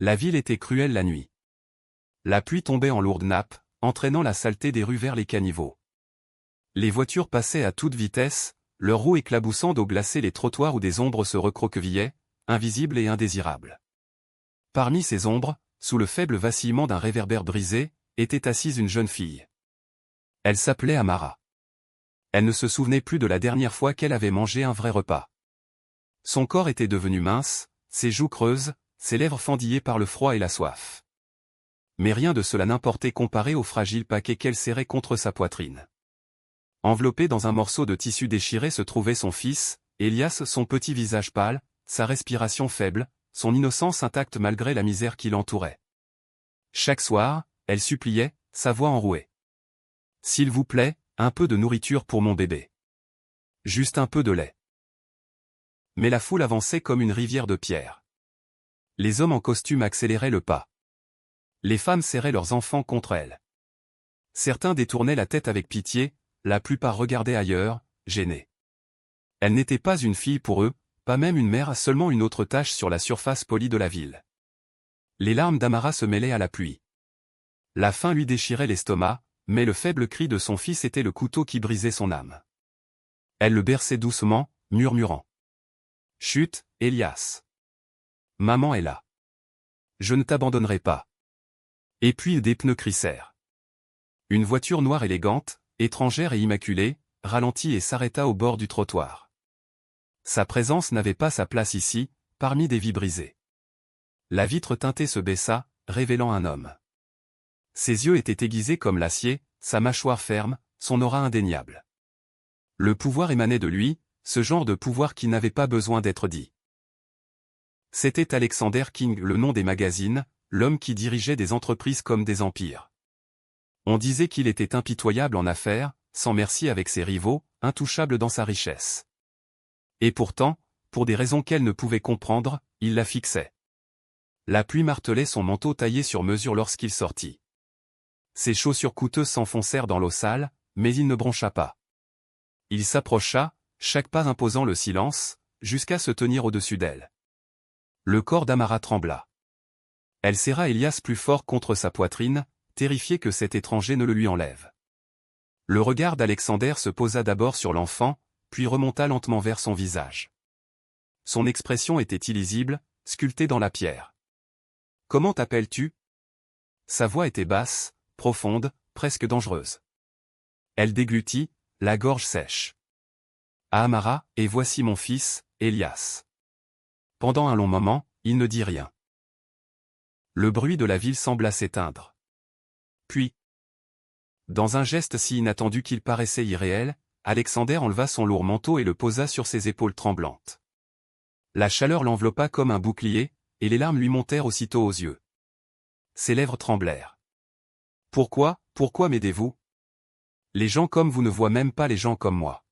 La ville était cruelle la nuit. La pluie tombait en lourdes nappes, entraînant la saleté des rues vers les caniveaux. Les voitures passaient à toute vitesse, leurs roues éclaboussant d'eau glacée les trottoirs où des ombres se recroquevillaient, invisibles et indésirables. Parmi ces ombres, sous le faible vacillement d'un réverbère brisé, était assise une jeune fille. Elle s'appelait Amara. Elle ne se souvenait plus de la dernière fois qu'elle avait mangé un vrai repas. Son corps était devenu mince, ses joues creuses, ses lèvres fendillées par le froid et la soif. Mais rien de cela n'importait comparé au fragile paquet qu'elle serrait contre sa poitrine. Enveloppé dans un morceau de tissu déchiré se trouvait son fils, Elias, son petit visage pâle, sa respiration faible, son innocence intacte malgré la misère qui l'entourait. Chaque soir, elle suppliait, sa voix enrouée. « S'il vous plaît, un peu de nourriture pour mon bébé. Juste un peu de lait. » Mais la foule avançait comme une rivière de pierre. Les hommes en costume accéléraient le pas. Les femmes serraient leurs enfants contre elles. Certains détournaient la tête avec pitié, la plupart regardaient ailleurs, gênés. Elle n'était pas une fille pour eux, pas même une mère, seulement une autre tache sur la surface polie de la ville. Les larmes d'Amara se mêlaient à la pluie. La faim lui déchirait l'estomac, mais le faible cri de son fils était le couteau qui brisait son âme. Elle le berçait doucement, murmurant. « Chut, Elias. Maman est là. Je ne t'abandonnerai pas. » Et puis des pneus crissèrent. Une voiture noire élégante, étrangère et immaculée, ralentit et s'arrêta au bord du trottoir. Sa présence n'avait pas sa place ici, parmi des vies brisées. La vitre teintée se baissa, révélant un homme. Ses yeux étaient aiguisés comme l'acier, sa mâchoire ferme, son aura indéniable. Le pouvoir émanait de lui, ce genre de pouvoir qui n'avait pas besoin d'être dit. C'était Alexander King, le nom des magazines, l'homme qui dirigeait des entreprises comme des empires. On disait qu'il était impitoyable en affaires, sans merci avec ses rivaux, intouchable dans sa richesse. Et pourtant, pour des raisons qu'elle ne pouvait comprendre, il la fixait. La pluie martelait son manteau taillé sur mesure lorsqu'il sortit. Ses chaussures coûteuses s'enfoncèrent dans l'eau sale, mais il ne broncha pas. Il s'approcha, chaque pas imposant le silence, jusqu'à se tenir au-dessus d'elle. Le corps d'Amara trembla. Elle serra Elias plus fort contre sa poitrine, terrifiée que cet étranger ne le lui enlève. Le regard d'Alexander se posa d'abord sur l'enfant, puis remonta lentement vers son visage. Son expression était illisible, sculptée dans la pierre. « Comment t'appelles-tu » Sa voix était basse, profonde, presque dangereuse. Elle déglutit, la gorge sèche. « À Amara, et voici mon fils, Elias. » Pendant un long moment, il ne dit rien. Le bruit de la ville sembla s'éteindre. Puis, dans un geste si inattendu qu'il paraissait irréel, Alexander enleva son lourd manteau et le posa sur ses épaules tremblantes. La chaleur l'enveloppa comme un bouclier, et les larmes lui montèrent aussitôt aux yeux. Ses lèvres tremblèrent. « Pourquoi m'aidez-vous ? Les gens comme vous ne voient même pas les gens comme moi. »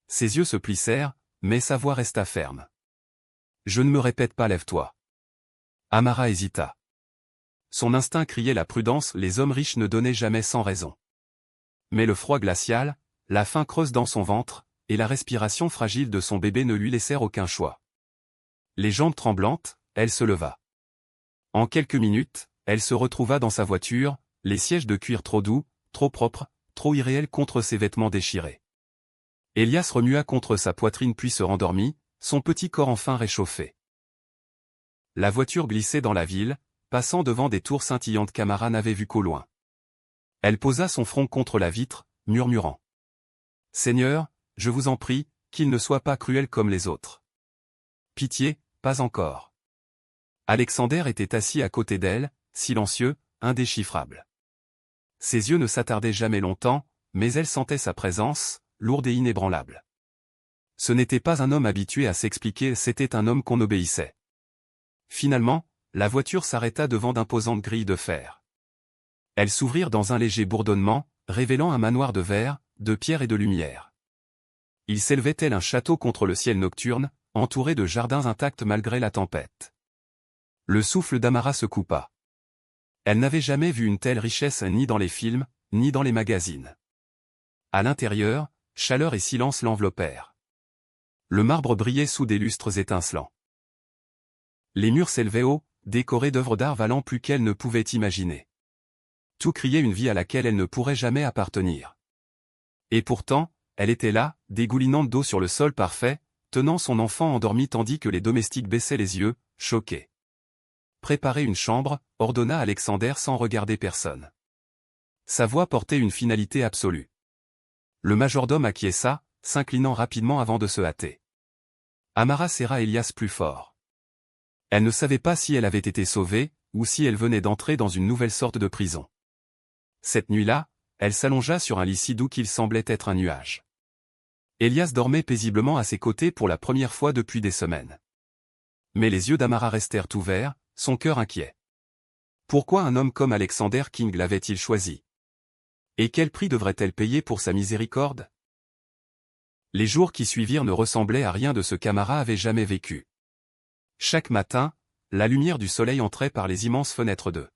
Ses yeux se plissèrent, mais sa voix resta ferme. « Je ne me répète pas, lève-toi. » Amara hésita. Son instinct criait la prudence, les hommes riches ne donnaient jamais sans raison. Mais le froid glacial, la faim creuse dans son ventre, et la respiration fragile de son bébé ne lui laissèrent aucun choix. Les jambes tremblantes, elle se leva. En quelques minutes, elle se retrouva dans sa voiture, les sièges de cuir trop doux, trop propres, trop irréels contre ses vêtements déchirés. Elias remua contre sa poitrine puis se rendormit, son petit corps enfin réchauffé. La voiture glissait dans la ville, passant devant des tours scintillantes qu'Amara n'avait vues qu'au loin. Elle posa son front contre la vitre, murmurant. « Seigneur, je vous en prie, qu'il ne soit pas cruel comme les autres. Pitié, pas encore. » Alexander était assis à côté d'elle, silencieux, indéchiffrable. Ses yeux ne s'attardaient jamais longtemps, mais elle sentait sa présence, lourde et inébranlable. Ce n'était pas un homme habitué à s'expliquer, c'était un homme qu'on obéissait. Finalement, la voiture s'arrêta devant d'imposantes grilles de fer. Elles s'ouvrirent dans un léger bourdonnement, révélant un manoir de verre, de pierre et de lumière. Il s'élevait tel un château contre le ciel nocturne, entouré de jardins intacts malgré la tempête. Le souffle d'Amara se coupa. Elle n'avait jamais vu une telle richesse ni dans les films, ni dans les magazines. À l'intérieur, chaleur et silence l'enveloppèrent. Le marbre brillait sous des lustres étincelants. Les murs s'élevaient haut, décorée d'œuvres d'art valant plus qu'elle ne pouvait imaginer. Tout criait une vie à laquelle elle ne pourrait jamais appartenir. Et pourtant, elle était là, dégoulinante d'eau sur le sol parfait, tenant son enfant endormi tandis que les domestiques baissaient les yeux, choqués. Préparez une chambre, ordonna Alexander sans regarder personne. Sa voix portait une finalité absolue. Le majordome acquiesça, s'inclinant rapidement avant de se hâter. Amara serra Elias plus fort. Elle ne savait pas si elle avait été sauvée, ou si elle venait d'entrer dans une nouvelle sorte de prison. Cette nuit-là, elle s'allongea sur un lit si doux qu'il semblait être un nuage. Elias dormait paisiblement à ses côtés pour la première fois depuis des semaines. Mais les yeux d'Amara restèrent ouverts, son cœur inquiet. Pourquoi un homme comme Alexander King l'avait-il choisi? Et quel prix devrait-elle payer pour sa miséricorde? Les jours qui suivirent ne ressemblaient à rien de ce qu'Amara avait jamais vécu. Chaque matin, la lumière du soleil entrait par les immenses fenêtres de